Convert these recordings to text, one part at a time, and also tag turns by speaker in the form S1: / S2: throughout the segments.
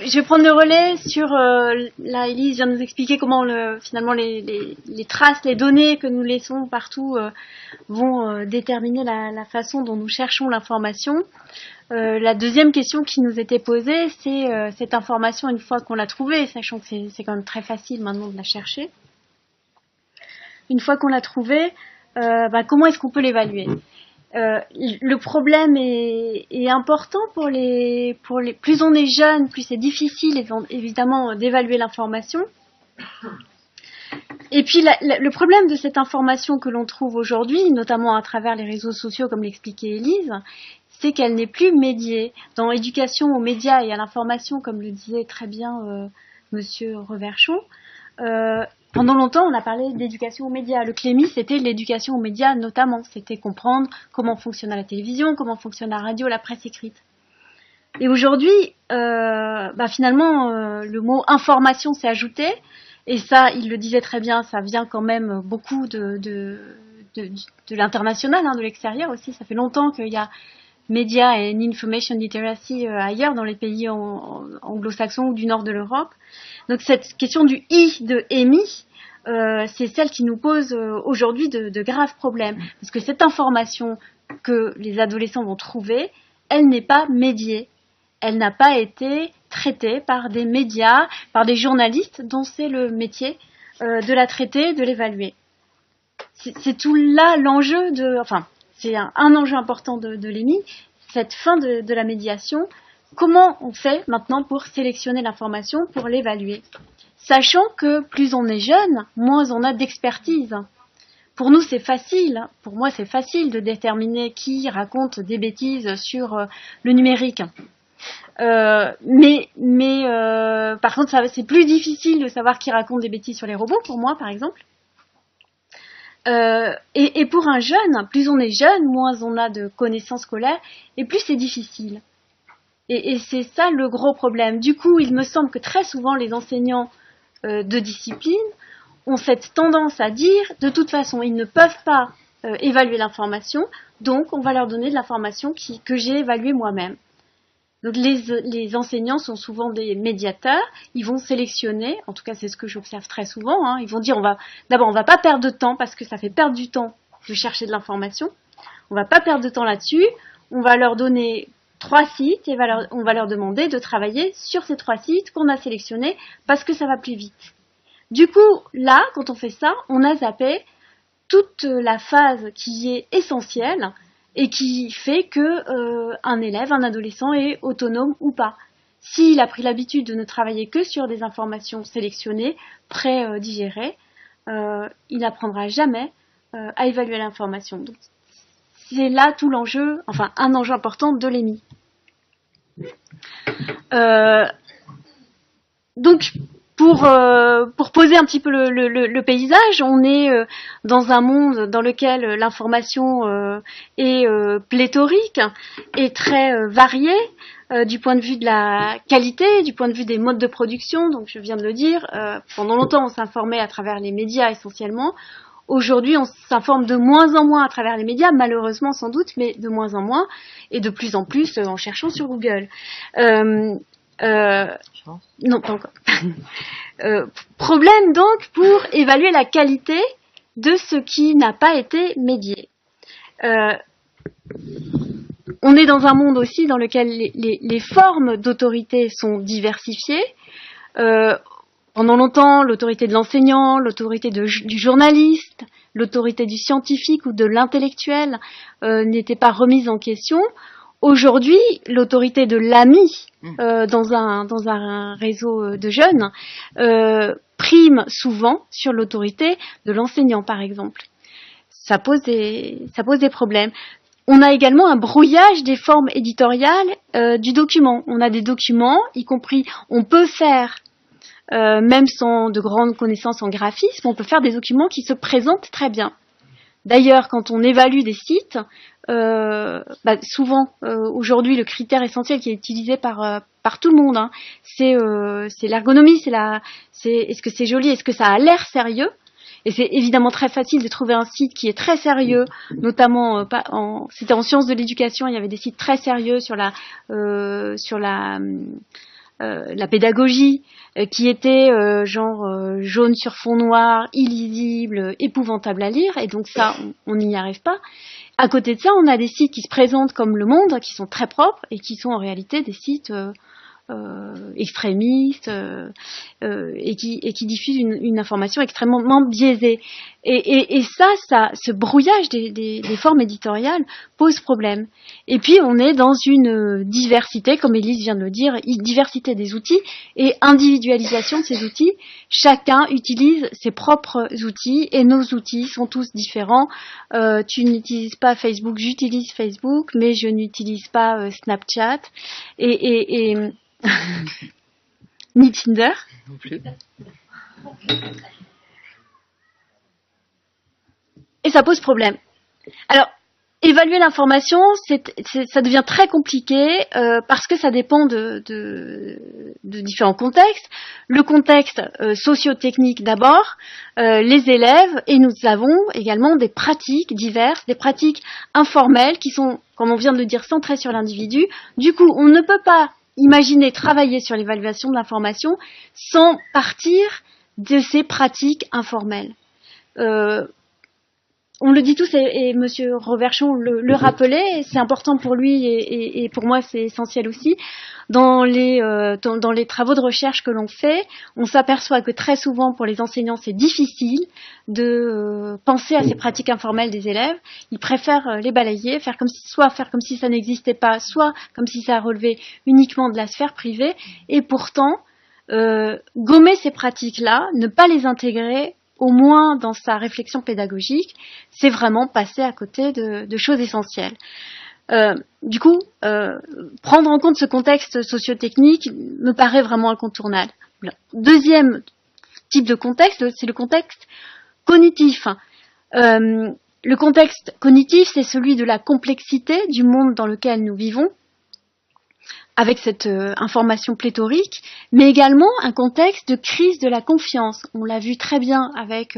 S1: Je vais prendre le relais sur là, Élise vient de nous expliquer comment finalement les traces, les données que nous laissons partout vont déterminer la façon dont nous cherchons l'information. La deuxième question qui nous était posée, c'est cette information une fois qu'on l'a trouvée, sachant que c'est quand même très facile maintenant de la chercher. Une fois qu'on l'a trouvée, comment est-ce qu'on peut l'évaluer ? Le problème est important pour les plus on est jeune, plus c'est difficile évidemment d'évaluer l'information. Et puis le problème de cette information que l'on trouve aujourd'hui, notamment à travers les réseaux sociaux comme l'expliquait Élise, c'est qu'elle n'est plus médiée. Dans l'éducation aux médias et à l'information, comme le disait très bien Monsieur Reverchon, pendant longtemps, on a parlé d'éducation aux médias. Le CLEMI, c'était l'éducation aux médias notamment. C'était comprendre comment fonctionne la télévision, comment fonctionne la radio, la presse écrite. Et aujourd'hui, finalement, le mot information s'est ajouté. Et ça, il le disait très bien, ça vient quand même beaucoup de l'international, de l'extérieur aussi. Ça fait longtemps qu'il y a Media and Information Literacy ailleurs, dans les pays anglo-saxons ou du nord de l'Europe. Donc cette question du I de EMI, c'est celle qui nous pose aujourd'hui de graves problèmes. Parce que cette information que les adolescents vont trouver, elle n'est pas médiée. Elle n'a pas été traitée par des médias, par des journalistes dont c'est le métier de la traiter, de l'évaluer. C'est tout là l'enjeu c'est un enjeu important de l'EMI, cette fin de la médiation. Comment on fait maintenant pour sélectionner l'information, pour l'évaluer ? Sachant que plus on est jeune, moins on a d'expertise. Pour nous, c'est facile. Pour moi, c'est facile de déterminer qui raconte des bêtises sur le numérique. Mais par contre, c'est plus difficile de savoir qui raconte des bêtises sur les robots, pour moi, par exemple. Et pour un jeune, plus on est jeune, moins on a de connaissances scolaires, et plus c'est difficile. Et c'est ça le gros problème. Du coup, il me semble que très souvent, les enseignants de discipline ont cette tendance à dire, de toute façon, ils ne peuvent pas évaluer l'information, donc on va leur donner de l'information que j'ai évaluée moi-même. Donc les enseignants sont souvent des médiateurs, ils vont sélectionner, en tout cas c'est ce que j'observe très souvent, ils vont dire on va pas perdre de temps parce que ça fait perdre du temps de chercher de l'information, on va pas perdre de temps là-dessus, on va leur donner 3 sites et on va leur demander de travailler sur ces 3 sites qu'on a sélectionnés parce que ça va plus vite. Du coup, là, quand on fait ça, on a zappé toute la phase qui est essentielle et qui fait que un élève, un adolescent est autonome ou pas. S'il a pris l'habitude de ne travailler que sur des informations sélectionnées, pré-digérées, il n'apprendra jamais à évaluer l'information. Donc, c'est là tout l'enjeu, un enjeu important de l'EMI. Donc, pour poser un petit peu le paysage, on est dans un monde dans lequel l'information est pléthorique et très variée du point de vue de la qualité, du point de vue des modes de production. Donc, je viens de le dire, pendant longtemps, on s'informait à travers les médias essentiellement. Aujourd'hui, on s'informe de moins en moins à travers les médias, malheureusement sans doute, mais de moins en moins, et de plus en plus en cherchant sur Google. Non, pas encore. Problème donc pour évaluer la qualité de ce qui n'a pas été médié. On est dans un monde aussi dans lequel les formes d'autorité sont diversifiées. Pendant longtemps, l'autorité de l'enseignant, l'autorité du journaliste, l'autorité du scientifique ou de l'intellectuel n'était pas remise en question. Aujourd'hui, l'autorité de l'ami dans un réseau de jeunes prime souvent sur l'autorité de l'enseignant, par exemple. Ça pose des problèmes. On a également un brouillage des formes éditoriales du document. On a des documents, y compris, on peut faire même sans de grandes connaissances en graphisme, on peut faire des documents qui se présentent très bien. D'ailleurs, quand on évalue des sites, souvent, aujourd'hui, le critère essentiel qui est utilisé par tout le monde, c'est l'ergonomie, est-ce que c'est joli, est-ce que ça a l'air sérieux. Et c'est évidemment très facile de trouver un site qui est très sérieux, notamment c'était en sciences de l'éducation, il y avait des sites très sérieux sur la pédagogie, qui était jaune sur fond noir, illisible, épouvantable à lire, et donc ça, on n'y arrive pas. À côté de ça, on a des sites qui se présentent comme Le Monde, qui sont très propres, et qui sont en réalité des sites extrémistes et qui diffusent une information extrêmement biaisée. Et ça, ce brouillage des formes éditoriales pose problème. Et puis on est dans une diversité, comme Élise vient de le dire, diversité des outils et individualisation de ces outils. Chacun utilise ses propres outils et nos outils sont tous différents. Tu n'utilises pas Facebook, j'utilise Facebook, mais je n'utilise pas Snapchat et ni Tinder non plus. Et ça pose problème. Alors, évaluer l'information, ça devient très compliqué parce que ça dépend de différents contextes. Le contexte socio-technique d'abord, les élèves, et nous avons également des pratiques diverses, des pratiques informelles qui sont, comme on vient de le dire, centrées sur l'individu. Du coup, on ne peut pas imaginer travailler sur l'évaluation de l'information sans partir de ces pratiques informelles. On le dit tous, et Monsieur Roverchon le rappelait, et c'est important pour lui et pour moi c'est essentiel aussi. Dans les travaux de recherche que l'on fait, on s'aperçoit que très souvent pour les enseignants c'est difficile de penser à ces pratiques informelles des élèves. Ils préfèrent les balayer, faire comme si ça n'existait pas, soit comme si ça relevait uniquement de la sphère privée. Et pourtant, gommer ces pratiques-là, ne pas les intégrer au moins dans sa réflexion pédagogique, c'est vraiment passer à côté de choses essentielles. Du coup, prendre en compte ce contexte socio-technique me paraît vraiment incontournable. Deuxième type de contexte, c'est le contexte cognitif. Le contexte cognitif, c'est celui de la complexité du monde dans lequel nous vivons, avec cette information pléthorique, mais également un contexte de crise de la confiance. On l'a vu très bien avec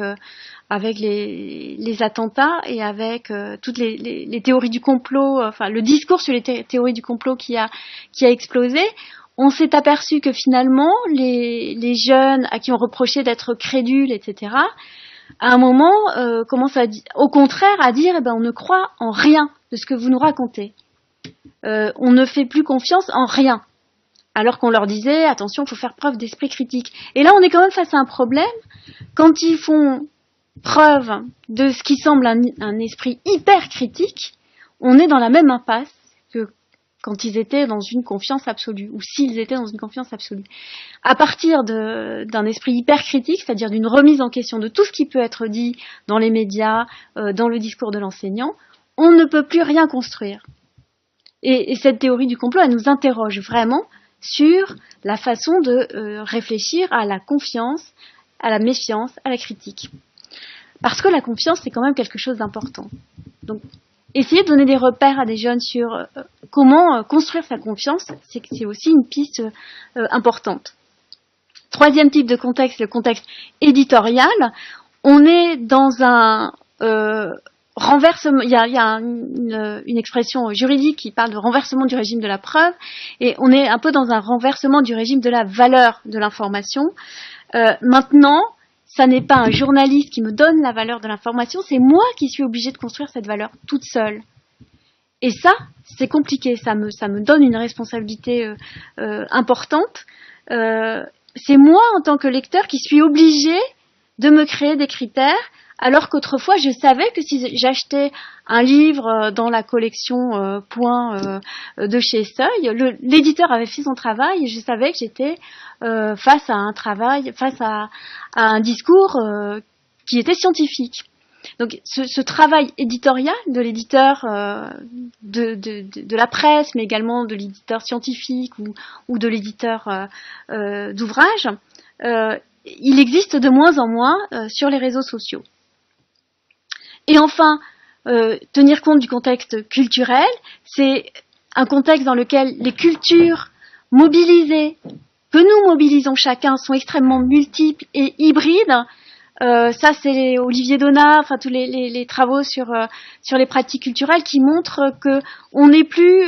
S1: les attentats et avec toutes les théories du complot, enfin le discours sur les théories du complot qui a explosé. On s'est aperçu que finalement les jeunes à qui on reprochait d'être crédules, etc., à un moment commencent au contraire à dire on ne croit en rien de ce que vous nous racontez. On ne fait plus confiance en rien. Alors qu'on leur disait, attention, il faut faire preuve d'esprit critique. Et là, on est quand même face à un problème. Quand ils font preuve de ce qui semble un esprit hyper critique, on est dans la même impasse que quand ils étaient dans une confiance absolue, ou s'ils étaient dans une confiance absolue. À partir d'un esprit hyper critique, c'est-à-dire d'une remise en question de tout ce qui peut être dit dans les médias, dans le discours de l'enseignant, on ne peut plus rien construire. Et cette théorie du complot, elle nous interroge vraiment sur la façon de réfléchir à la confiance, à la méfiance, à la critique. Parce que la confiance, c'est quand même quelque chose d'important. Donc, essayer de donner des repères à des jeunes sur comment construire sa confiance, c'est aussi une piste importante. Troisième type de contexte, le contexte éditorial. On est dans un renversement, il y a une expression juridique qui parle de renversement du régime de la preuve, et on est un peu dans un renversement du régime de la valeur de l'information. Maintenant, ça n'est pas un journaliste qui me donne la valeur de l'information, c'est moi qui suis obligée de construire cette valeur toute seule. Et ça, c'est compliqué, ça me donne une responsabilité importante. C'est moi, en tant que lecteur, qui suis obligée de me créer des critères, alors qu'autrefois, je savais que si j'achetais un livre dans la collection Point de chez Seuil, l'éditeur avait fait son travail et je savais que j'étais face à un discours qui était scientifique. Donc, ce travail éditorial de l'éditeur de la presse, mais également de l'éditeur scientifique ou de l'éditeur d'ouvrage, il existe de moins en moins sur les réseaux sociaux. Et enfin, tenir compte du contexte culturel, c'est un contexte dans lequel les cultures mobilisées, que nous mobilisons chacun, sont extrêmement multiples et hybrides. Ça, c'est Olivier Donat, enfin tous les travaux sur les pratiques culturelles qui montrent que on n'est plus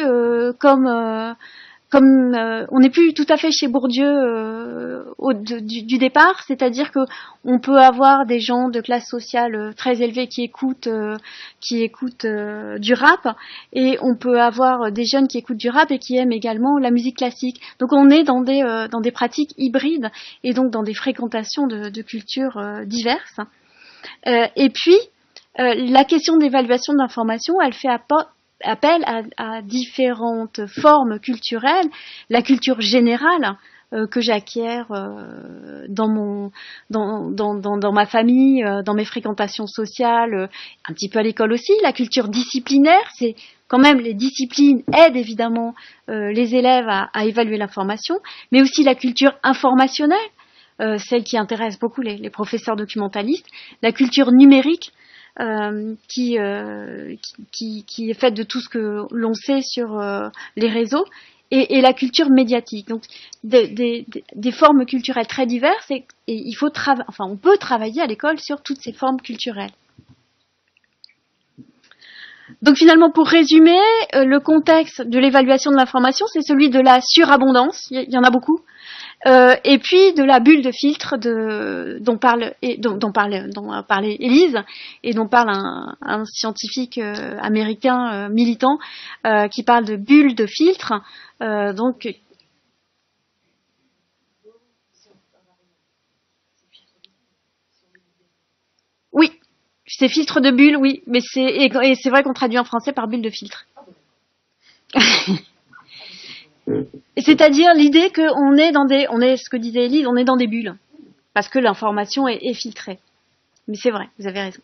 S1: comme comme on n'est plus tout à fait chez Bourdieu du départ, c'est-à-dire que on peut avoir des gens de classe sociale très élevée qui écoutent du rap, et on peut avoir des jeunes qui écoutent du rap et qui aiment également la musique classique. Donc on est dans des pratiques hybrides et donc dans des fréquentations de cultures diverses. Et puis la question d'évaluation de l'information, elle fait appel à différentes formes culturelles, la culture générale que j'acquiers dans ma famille, dans mes fréquentations sociales, un petit peu à l'école aussi, la culture disciplinaire, c'est quand même les disciplines aident évidemment les élèves à évaluer l'information, mais aussi la culture informationnelle, celle qui intéresse beaucoup les professeurs documentalistes, la culture numérique, qui est faite de tout ce que l'on sait sur les réseaux, et la culture médiatique. Donc des formes culturelles très diverses, et il faut on peut travailler à l'école sur toutes ces formes culturelles. Donc finalement, pour résumer, le contexte de l'évaluation de l'information, c'est celui de la surabondance, il y en a beaucoup, et puis de la bulle de filtre dont parlait Élise, et dont parle un scientifique américain militant qui parle de bulle de filtre. Donc oui, c'est filtre de bulle, oui, mais c'est vrai qu'on traduit en français par bulle de filtre. C'est-à-dire l'idée qu'on est ce que disait Élise, on est dans des bulles, parce que l'information est filtrée. Mais c'est vrai, vous avez raison.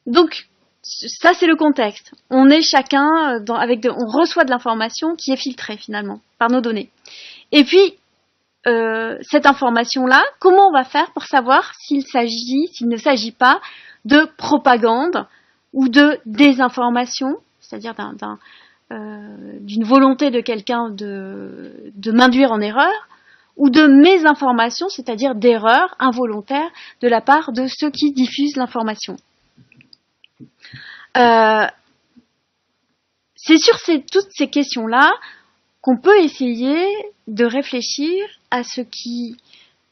S1: Donc, ça c'est le contexte. On est chacun on reçoit de l'information qui est filtrée finalement par nos données. Et puis cette information-là, comment on va faire pour savoir s'il ne s'agit pas de propagande ou de désinformation, c'est-à-dire d'une volonté de quelqu'un de m'induire en erreur, ou de mésinformation, c'est-à-dire d'erreurs involontaires de la part de ceux qui diffusent l'information. C'est sur toutes ces questions-là qu'on peut essayer de réfléchir à ce qui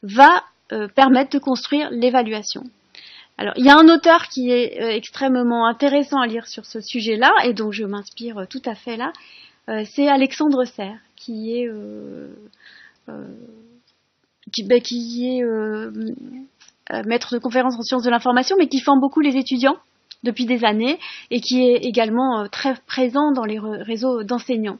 S1: va permettre de construire l'évaluation. Alors, il y a un auteur qui est extrêmement intéressant à lire sur ce sujet-là, et dont je m'inspire tout à fait là, c'est Alexandre Serres, qui est maître de conférences en sciences de l'information, mais qui forme beaucoup les étudiants depuis des années, et qui est également très présent dans les réseaux d'enseignants.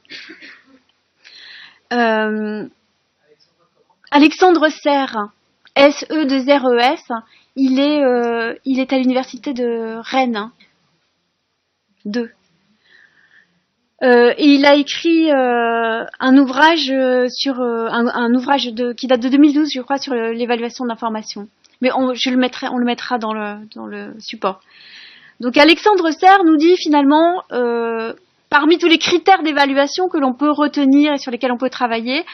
S1: Alexandre Serres, S-E-2-R-E-S, il est à l'université de Rennes 2. Et il a écrit un ouvrage qui date de 2012, je crois, sur l'évaluation de l'information. Mais on le mettra dans le support. Donc Alexandre Serres nous dit finalement, parmi tous les critères d'évaluation que l'on peut retenir et sur lesquels on peut travailler,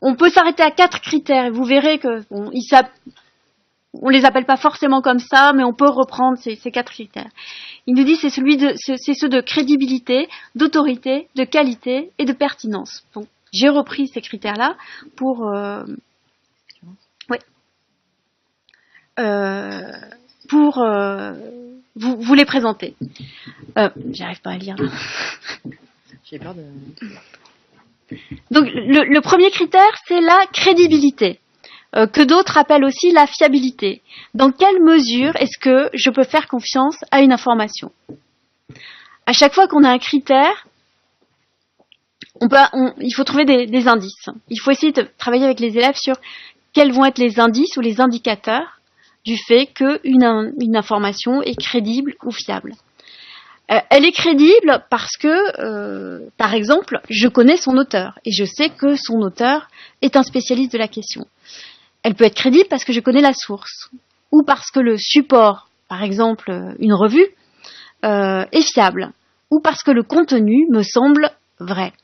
S1: on peut s'arrêter à 4 critères, et vous verrez que on les appelle pas forcément comme ça, mais on peut reprendre ces 4 critères. Il nous dit c'est ceux de crédibilité, d'autorité, de qualité et de pertinence. Donc j'ai repris ces critères-là pour vous les présenter. J'arrive pas à lire là.
S2: J'ai peur de...
S1: Donc le premier critère, c'est la crédibilité, que d'autres appellent aussi la fiabilité. Dans quelle mesure est-ce que je peux faire confiance à une information ? À chaque fois qu'on a un critère, il faut trouver des indices. Il faut essayer de travailler avec les élèves sur quels vont être les indices ou les indicateurs du fait qu'une information est crédible ou fiable. Elle est crédible parce que, par exemple, je connais son auteur et je sais que son auteur est un spécialiste de la question. Elle peut être crédible parce que je connais la source ou parce que le support, par exemple une revue, est fiable ou parce que le contenu me semble vrai.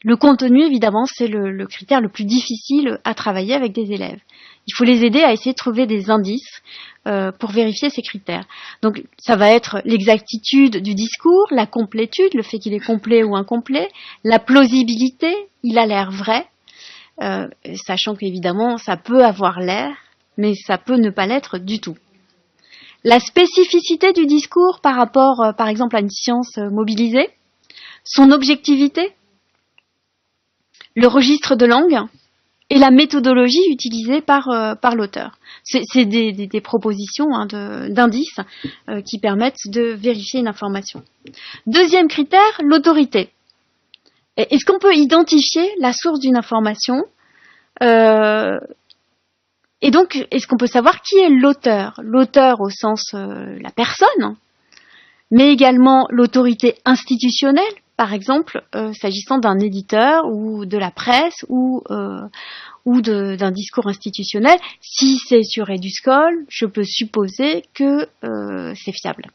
S1: Le contenu, évidemment, c'est le critère le plus difficile à travailler avec des élèves. il faut les aider à essayer de trouver des indices pour vérifier ces critères. Donc ça va être l'exactitude du discours, la complétude, le fait qu'il est complet ou incomplet, la plausibilité, il a l'air vrai, sachant qu'évidemment ça peut avoir l'air, mais ça peut ne pas l'être du tout. La spécificité du discours par rapport, par exemple, à une science mobilisée, son objectivité, le registre de langue et la méthodologie utilisée par l'auteur. C'est des propositions d'indices qui permettent de vérifier une information. Deuxième critère, l'autorité. Est-ce qu'on peut identifier la source d'une information et donc, est-ce qu'on peut savoir qui est l'auteur? L'auteur au sens la personne, mais également l'autorité institutionnelle, par exemple, s'agissant d'un éditeur ou de la presse ou d'un discours institutionnel. Si c'est sur Eduscol, je peux supposer que c'est fiable.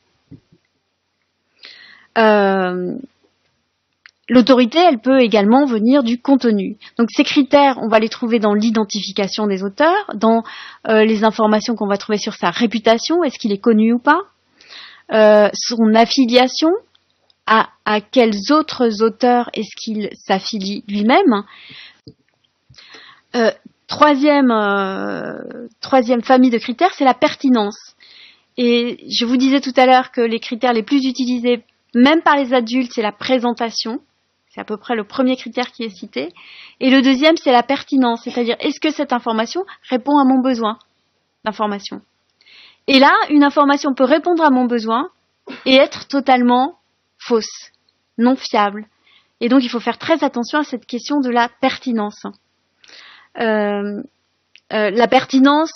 S1: L'autorité, elle peut également venir du contenu. Donc ces critères, on va les trouver dans l'identification des auteurs, dans les informations qu'on va trouver sur sa réputation, est-ce qu'il est connu ou pas, son affiliation, à quels autres auteurs est-ce qu'il s'affilie lui-même. Troisième famille de critères, c'est la pertinence. Et je vous disais tout à l'heure que les critères les plus utilisés, même par les adultes, c'est la présentation. C'est à peu près le premier critère qui est cité. Et le deuxième, c'est la pertinence, c'est-à-dire est-ce que cette information répond à mon besoin d'information. Et là, une information peut répondre à mon besoin et être totalement fausse, non fiable. Et donc, il faut faire très attention à cette question de la pertinence. La pertinence,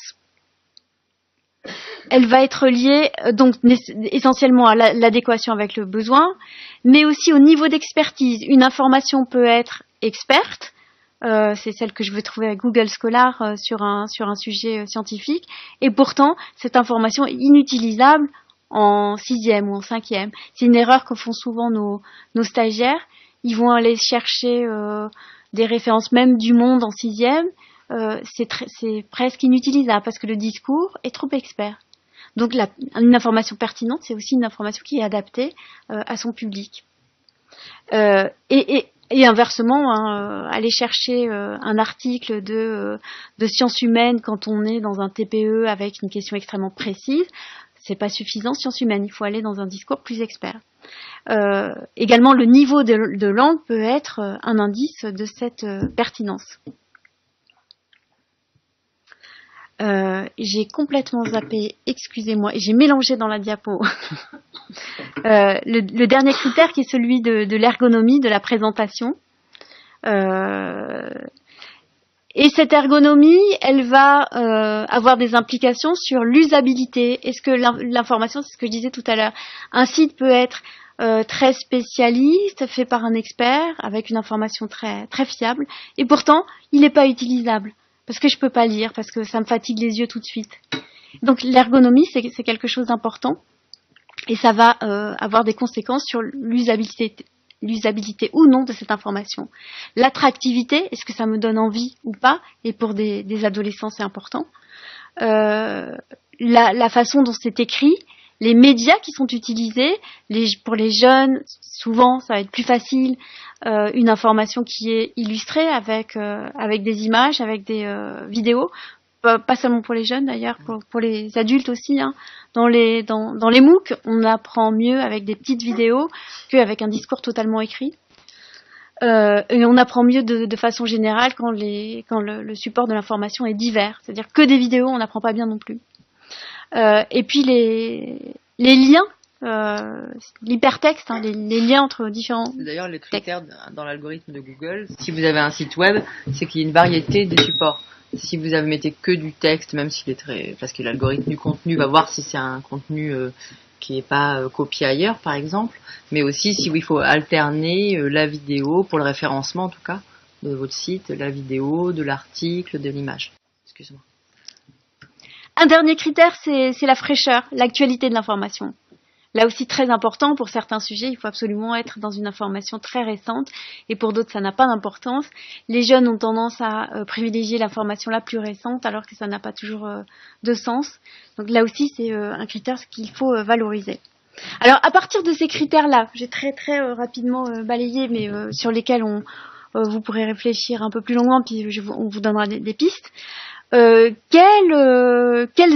S1: elle va être liée donc essentiellement à l'adéquation avec le besoin, mais aussi au niveau d'expertise. Une information peut être experte, c'est celle que je veux trouver avec Google Scholar sur un sujet scientifique, et pourtant cette information est inutilisable en 6e ou en 5e. C'est une erreur que font souvent nos stagiaires. Ils vont aller chercher des références même du monde en 6e. C'est presque inutilisable parce que le discours est trop expert. Donc une information pertinente, c'est aussi une information qui est adaptée à son public. Et inversement, aller chercher un article de sciences humaines quand on est dans un TPE avec une question extrêmement précise, c'est pas suffisant. Sciences humaines, il faut aller dans un discours plus expert. Également, le niveau de langue peut être un indice de cette pertinence. J'ai complètement zappé, excusez-moi, et j'ai mélangé dans la diapo le dernier critère qui est celui de l'ergonomie, de la présentation. Et cette ergonomie, elle va avoir des implications sur l'usabilité. Est-ce que l'information, c'est ce que je disais tout à l'heure, un site peut être très spécialiste, fait par un expert, avec une information très, très fiable, et pourtant, il n'est pas utilisable. Parce que je peux pas lire, parce que ça me fatigue les yeux tout de suite. Donc l'ergonomie, c'est quelque chose d'important, et ça va avoir des conséquences sur l'usabilité ou non de cette information. L'attractivité, est-ce que ça me donne envie ou pas, et pour des adolescents, c'est important. La façon dont c'est écrit, les médias qui sont utilisés, pour les jeunes, souvent, ça va être plus facile. Une information qui est illustrée avec des images, avec des vidéos, pas seulement pour les jeunes d'ailleurs, pour les adultes aussi. Dans les MOOC, on apprend mieux avec des petites vidéos qu'avec un discours totalement écrit. Et on apprend mieux de façon générale quand le support de l'information est divers, c'est-à-dire que des vidéos, on n'apprend pas bien non plus. Et puis les liens. L'hypertexte, les liens entre différents textes.
S2: D'ailleurs, les critères dans l'algorithme de Google, si vous avez un site web, c'est qu'il y a une variété des supports. Si vous mettez que du texte, même s'il est parce que l'algorithme du contenu va voir si c'est un contenu qui n'est pas copié ailleurs, par exemple, mais aussi si il faut alterner la vidéo, pour le référencement en tout cas, de votre site, la vidéo, de l'article, de l'image. Excuse-moi. Un
S1: dernier critère, c'est la fraîcheur, l'actualité de l'information. Là aussi très important, pour certains sujets, il faut absolument être dans une information très récente, et pour d'autres, ça n'a pas d'importance. Les jeunes ont tendance à privilégier l'information la plus récente, alors que ça n'a pas toujours de sens. Donc là aussi, c'est un critère qu'il faut valoriser. Alors, à partir de ces critères-là, j'ai très rapidement balayé, mais sur lesquels vous pourrez réfléchir un peu plus longuement, puis on vous donnera des pistes. Quelles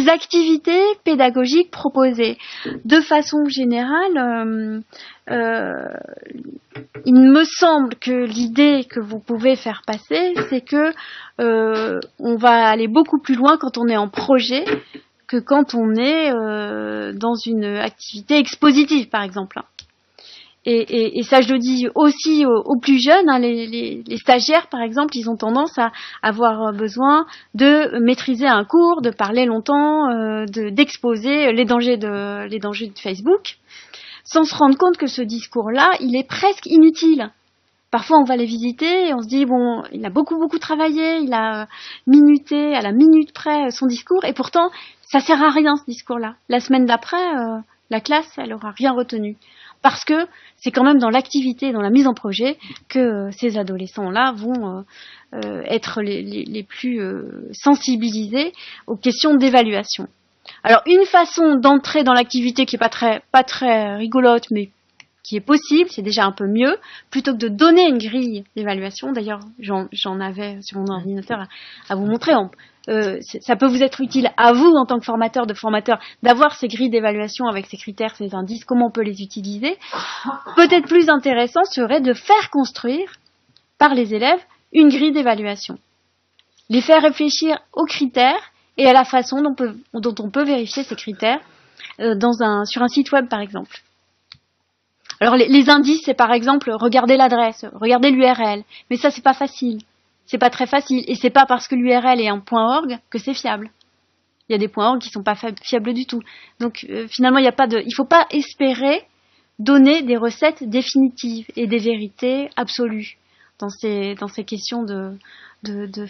S1: activités pédagogiques proposer? De façon générale, il me semble que l'idée que vous pouvez faire passer, c'est que on va aller beaucoup plus loin quand on est en projet que quand on est dans une activité expositive, par exemple. Et ça, je le dis aussi aux plus jeunes, hein, les stagiaires, par exemple, ils ont tendance à avoir besoin de maîtriser un cours, de parler longtemps, d'exposer les dangers de Facebook, sans se rendre compte que ce discours-là, il est presque inutile. Parfois, on va les visiter et on se dit, bon, il a beaucoup travaillé, il a minuté à la minute près son discours, et pourtant, ça sert à rien, ce discours-là. La semaine d'après, la classe, elle aura rien retenu. Parce que c'est quand même dans l'activité, dans la mise en projet, que ces adolescents-là vont être les plus sensibilisés aux questions d'évaluation. Alors, une façon d'entrer dans l'activité qui est pas très rigolote, mais qui est possible, c'est déjà un peu mieux, plutôt que de donner une grille d'évaluation. D'ailleurs, j'en avais sur mon ordinateur à vous montrer. Ça peut vous être utile à vous, en tant que formateur, d'avoir ces grilles d'évaluation avec ces critères, ces indices, comment on peut les utiliser. Peut-être plus intéressant serait de faire construire par les élèves une grille d'évaluation. Les faire réfléchir aux critères et à la façon dont on peut vérifier ces critères sur un site web, par exemple. Alors, les indices, c'est par exemple, regarder l'adresse, regarder l'URL. Mais ça, c'est pas facile. C'est pas très facile. Et c'est pas parce que l'URL est un .org que c'est fiable. Il y a des .org qui sont pas fiables du tout. Donc, finalement, il faut pas espérer donner des recettes définitives et des vérités absolues dans ces questions de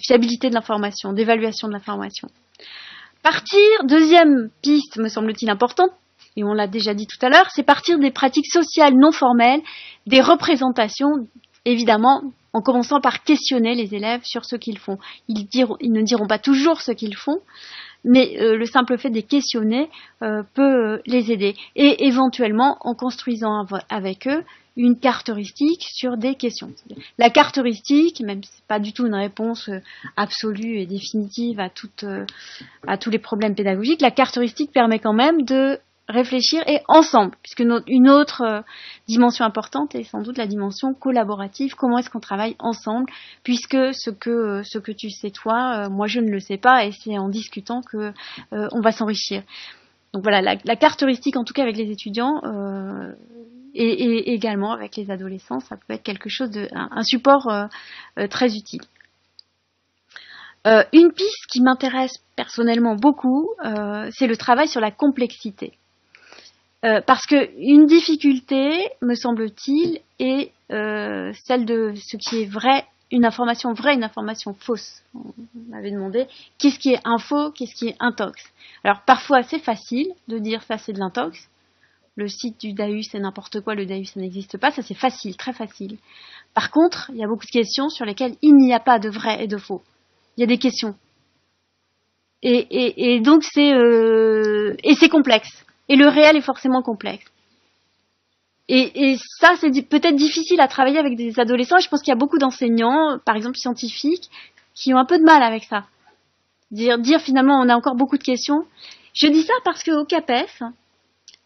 S1: fiabilité de l'information, d'évaluation de l'information. Deuxième piste, me semble-t-il importante, et on l'a déjà dit tout à l'heure, c'est partir des pratiques sociales non formelles, des représentations, évidemment, en commençant par questionner les élèves sur ce qu'ils font. Ils ne diront pas toujours ce qu'ils font, mais le simple fait de les questionner peut les aider. Et éventuellement, en construisant avec eux une carte heuristique sur des questions. La carte heuristique, même si c'est pas du tout une réponse absolue et définitive à tous les problèmes pédagogiques, la carte heuristique permet quand même de réfléchir et ensemble, puisque une autre dimension importante est sans doute la dimension collaborative. Comment est-ce qu'on travaille ensemble, puisque ce que tu sais toi, moi je ne le sais pas, et c'est en discutant que on va s'enrichir. Donc voilà, la carte heuristique, en tout cas avec les étudiants et également avec les adolescents, ça peut être quelque chose un support très utile. Une piste qui m'intéresse personnellement beaucoup, c'est le travail sur la complexité. Parce que une difficulté, me semble-t-il, est celle de ce qui est vrai, une information vraie, une information fausse. On m'avait demandé qu'est-ce qui est info, qu'est-ce qui est intox. Alors parfois c'est facile de dire ça c'est de l'intox. Le site du DAHUS c'est n'importe quoi, le DAHUS ça n'existe pas, ça c'est facile, très facile. Par contre, il y a beaucoup de questions sur lesquelles il n'y a pas de vrai et de faux. Il y a des questions. Et donc c'est complexe. Et le réel est forcément complexe. Et ça, c'est peut-être difficile à travailler avec des adolescents. Et je pense qu'il y a beaucoup d'enseignants, par exemple scientifiques, qui ont un peu de mal avec ça. Dire finalement, on a encore beaucoup de questions. Je dis ça parce qu'au CAPES,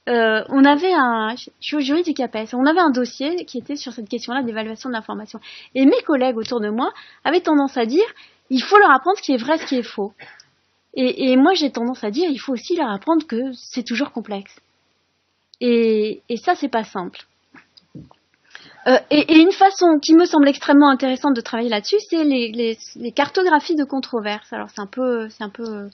S1: on avait je suis au jury du CAPES, on avait un dossier qui était sur cette question-là d'évaluation de l'information. Et mes collègues autour de moi avaient tendance à dire, il faut leur apprendre ce qui est vrai, ce qui est faux. Et moi, j'ai tendance à dire, il faut aussi leur apprendre que c'est toujours complexe. Et ça, c'est pas simple. Et une façon qui me semble extrêmement intéressante de travailler là-dessus, c'est les cartographies de controverses. Alors, c'est un peu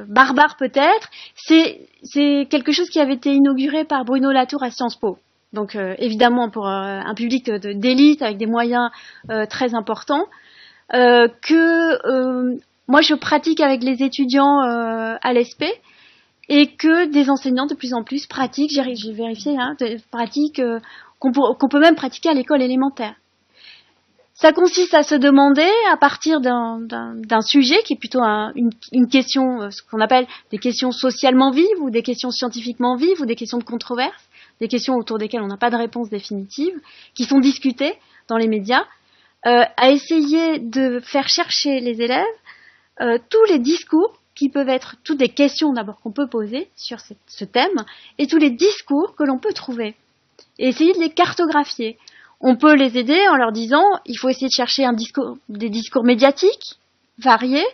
S1: barbare peut-être. C'est quelque chose qui avait été inauguré par Bruno Latour à Sciences Po. Donc, évidemment, pour un public d'élite avec des moyens très importants, moi, je pratique avec les étudiants à l'ESP, et que des enseignants de plus en plus pratiquent, j'ai vérifié, pratiquent, qu'on peut même pratiquer à l'école élémentaire. Ça consiste à se demander, à partir d'un sujet qui est plutôt une question, ce qu'on appelle des questions socialement vives ou des questions scientifiquement vives ou des questions de controverse, des questions autour desquelles on n'a pas de réponse définitive, qui sont discutées dans les médias, à essayer de faire chercher les élèves tous les discours qui peuvent être, toutes les questions d'abord qu'on peut poser sur ce thème, et tous les discours que l'on peut trouver, et essayer de les cartographier. On peut les aider en leur disant, il faut essayer de chercher des discours médiatiques variés,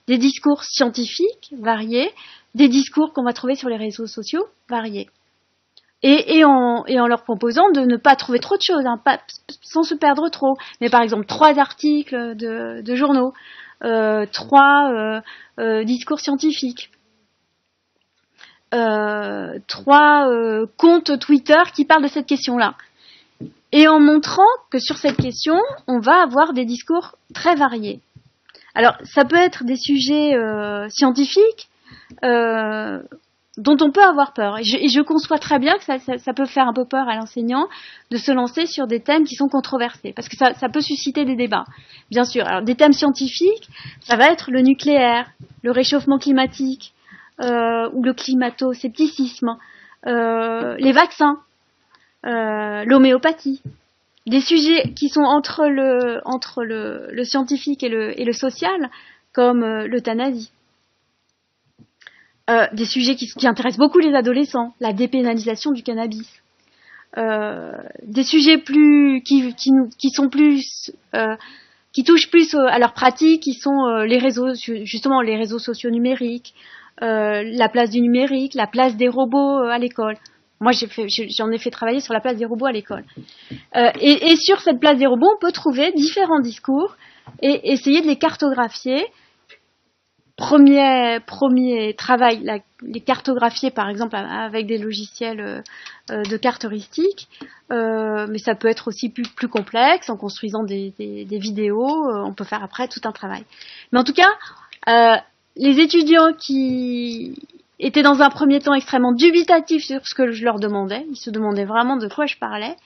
S1: des discours scientifiques variés, des discours qu'on va trouver sur les réseaux sociaux variés. Et en leur proposant de ne pas trouver trop de choses, sans se perdre trop. Mais par exemple, 3 articles de journaux, 3 discours scientifiques, 3 comptes Twitter qui parlent de cette question-là. Et en montrant que sur cette question, on va avoir des discours très variés. Alors, ça peut être des sujets scientifiques dont on peut avoir peur. Et je conçois très bien que ça peut faire un peu peur à l'enseignant de se lancer sur des thèmes qui sont controversés, parce que ça peut susciter des débats, bien sûr. Alors, des thèmes scientifiques, ça va être le nucléaire, le réchauffement climatique, ou le climato-scepticisme, les vaccins, l'homéopathie, des sujets qui sont entre le scientifique et le social, comme l'euthanasie, des sujets qui intéressent beaucoup les adolescents, la dépénalisation du cannabis, des sujets qui touchent plus à leur pratique, qui sont les réseaux sociaux numériques, la place du numérique, la place des robots à l'école. Moi, j'en ai fait travailler sur la place des robots à l'école. Et sur cette place des robots, on peut trouver différents discours et essayer de les cartographier. Premier travail, les cartographier par exemple avec des logiciels de cartes heuristiques, mais ça peut être aussi plus complexe en construisant des vidéos. On peut faire après tout un travail. Mais en tout cas, les étudiants qui étaient dans un premier temps extrêmement dubitatifs sur ce que je leur demandais, ils se demandaient vraiment de quoi je parlais,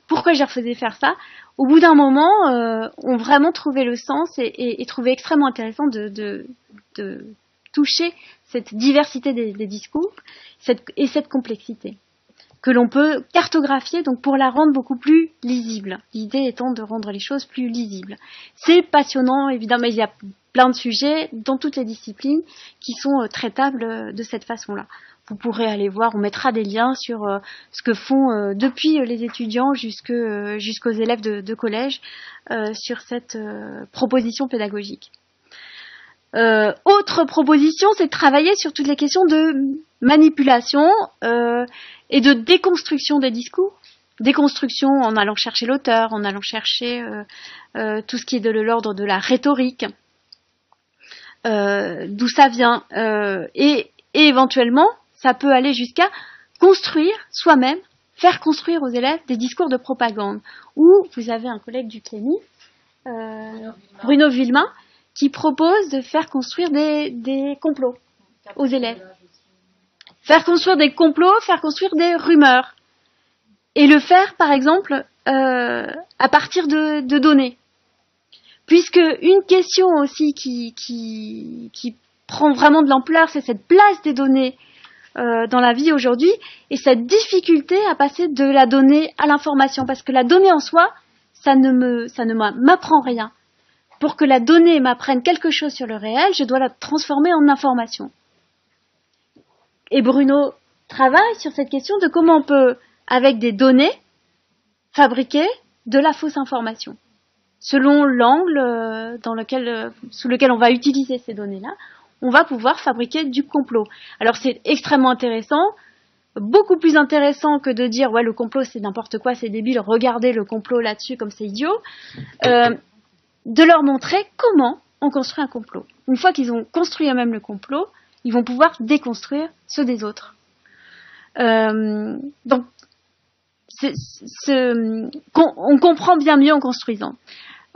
S1: pourquoi je leur faisais faire ça, au bout d'un moment, ont vraiment trouvé le sens et trouvé extrêmement intéressant de toucher cette diversité des discours et cette complexité que l'on peut cartographier donc pour la rendre beaucoup plus lisible. L'idée étant de rendre les choses plus lisibles. C'est passionnant, évidemment, il y a plein de sujets dans toutes les disciplines qui sont traitables de cette façon-là. Vous pourrez aller voir, on mettra des liens sur ce que font depuis les étudiants jusqu'aux élèves de collège sur cette proposition pédagogique. Autre proposition, c'est de travailler sur toutes les questions de manipulation et de déconstruction des discours. Déconstruction en allant chercher l'auteur, en allant chercher tout ce qui est de l'ordre de la rhétorique, d'où ça vient, et éventuellement, ça peut aller jusqu'à construire soi-même, faire construire aux élèves des discours de propagande. Ou vous avez un collègue du CLEMI, Bruno Villemain, qui propose de faire construire des complots aux élèves. Faire construire des complots, faire construire des rumeurs. Et le faire, par exemple, à partir de données. Puisque une question aussi qui prend vraiment de l'ampleur, c'est cette place des données dans la vie aujourd'hui et cette difficulté à passer de la donnée à l'information. Parce que la donnée en soi, ça ne m'apprend rien. Pour que la donnée m'apprenne quelque chose sur le réel, je dois la transformer en information. Et Bruno travaille sur cette question de comment on peut, avec des données, fabriquer de la fausse information. Selon l'angle sous lequel on va utiliser ces données-là, on va pouvoir fabriquer du complot. Alors c'est extrêmement intéressant, beaucoup plus intéressant que de dire « ouais, le complot c'est n'importe quoi, c'est débile, regardez le complot là-dessus comme c'est idiot », de leur montrer comment on construit un complot. Une fois qu'ils ont construit eux-mêmes le complot, ils vont pouvoir déconstruire ceux des autres. Donc, on comprend bien mieux en construisant.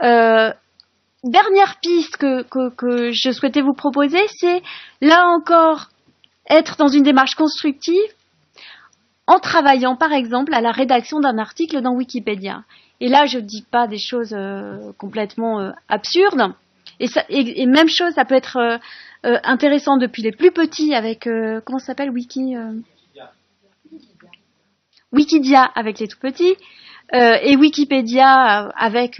S1: Dernière piste que je souhaitais vous proposer, c'est là encore être dans une démarche constructive en travaillant par exemple à la rédaction d'un article dans Wikipédia. Et là, je ne dis pas des choses complètement absurdes. Et même chose, ça peut être intéressant depuis les plus petits avec, comment ça s'appelle, Wikidia avec les tout petits, et Wikipédia avec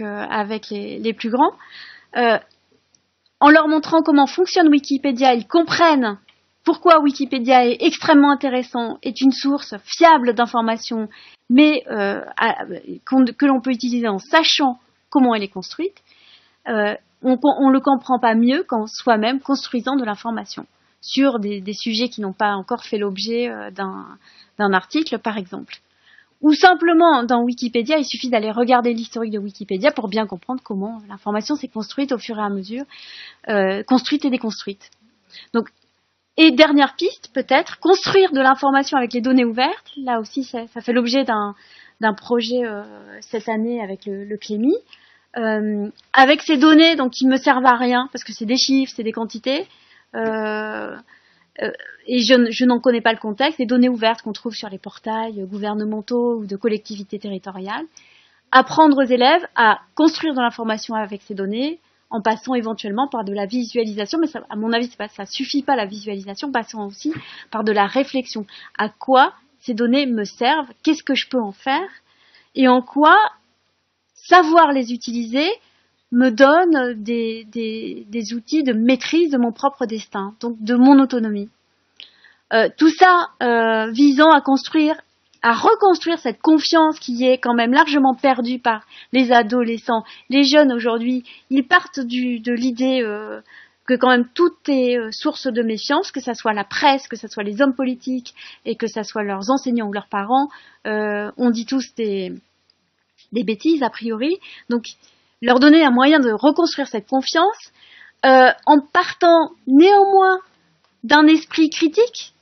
S1: les plus grands. En leur montrant comment fonctionne Wikipédia, ils comprennent pourquoi Wikipédia est extrêmement intéressant, est une source fiable d'informations, mais que l'on peut utiliser en sachant comment elle est construite. On le comprend pas mieux qu'en soi-même construisant de l'information sur des sujets qui n'ont pas encore fait l'objet d'un article, par exemple. Ou simplement, dans Wikipédia, il suffit d'aller regarder l'historique de Wikipédia pour bien comprendre comment l'information s'est construite au fur et à mesure, construite et déconstruite. Donc, et dernière piste, peut-être, construire de l'information avec les données ouvertes. Là aussi, ça fait l'objet d'un projet cette année avec le Clémy. Avec ces données donc qui me servent à rien parce que c'est des chiffres, c'est des quantités et je n'en connais pas le contexte, des données ouvertes qu'on trouve sur les portails gouvernementaux ou de collectivités territoriales, apprendre aux élèves à construire de l'information avec ces données en passant éventuellement par de la visualisation, mais ça, à mon avis ça suffit pas la visualisation, passant aussi par de la réflexion. À quoi ces données me servent, qu'est-ce que je peux en faire et en quoi savoir les utiliser me donne des outils de maîtrise de mon propre destin, donc de mon autonomie. Tout ça visant à reconstruire cette confiance qui est quand même largement perdue par les adolescents. Les jeunes aujourd'hui, ils partent de l'idée que quand même tout est source de méfiance, que ça soit la presse, que ça soit les hommes politiques et que ça soit leurs enseignants ou leurs parents. On dit tous des bêtises a priori, donc leur donner un moyen de reconstruire cette confiance en partant néanmoins d'un esprit critique,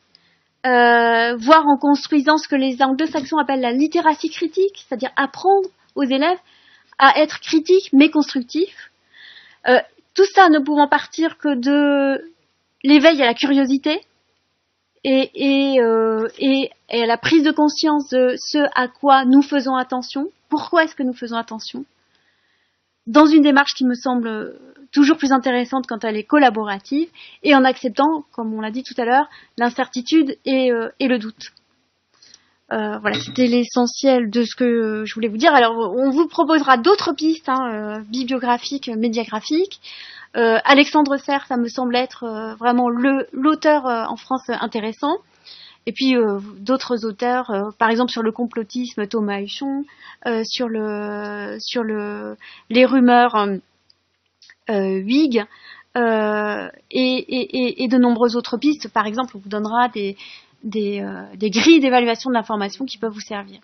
S1: voire en construisant ce que les anglo-saxons appellent la littératie critique, c'est-à-dire apprendre aux élèves à être critiques mais constructifs. Tout ça ne pouvant partir que de l'éveil à la curiosité et à la prise de conscience de ce à quoi nous faisons attention. Pourquoi est-ce que nous faisons attention ? Dans une démarche qui me semble toujours plus intéressante quand elle est collaborative et en acceptant, comme on l'a dit tout à l'heure, l'incertitude et le doute. Voilà, c'était l'essentiel de ce que je voulais vous dire. Alors, on vous proposera d'autres pistes bibliographiques, médiagraphiques. Alexandre Serres, ça me semble être vraiment l'auteur en France intéressant. Et puis d'autres auteurs, par exemple sur le complotisme, Thomas Huchon, sur les rumeurs, Huyghe, et de nombreuses autres pistes. Par exemple, on vous donnera des grilles d'évaluation de l'information qui peuvent vous servir.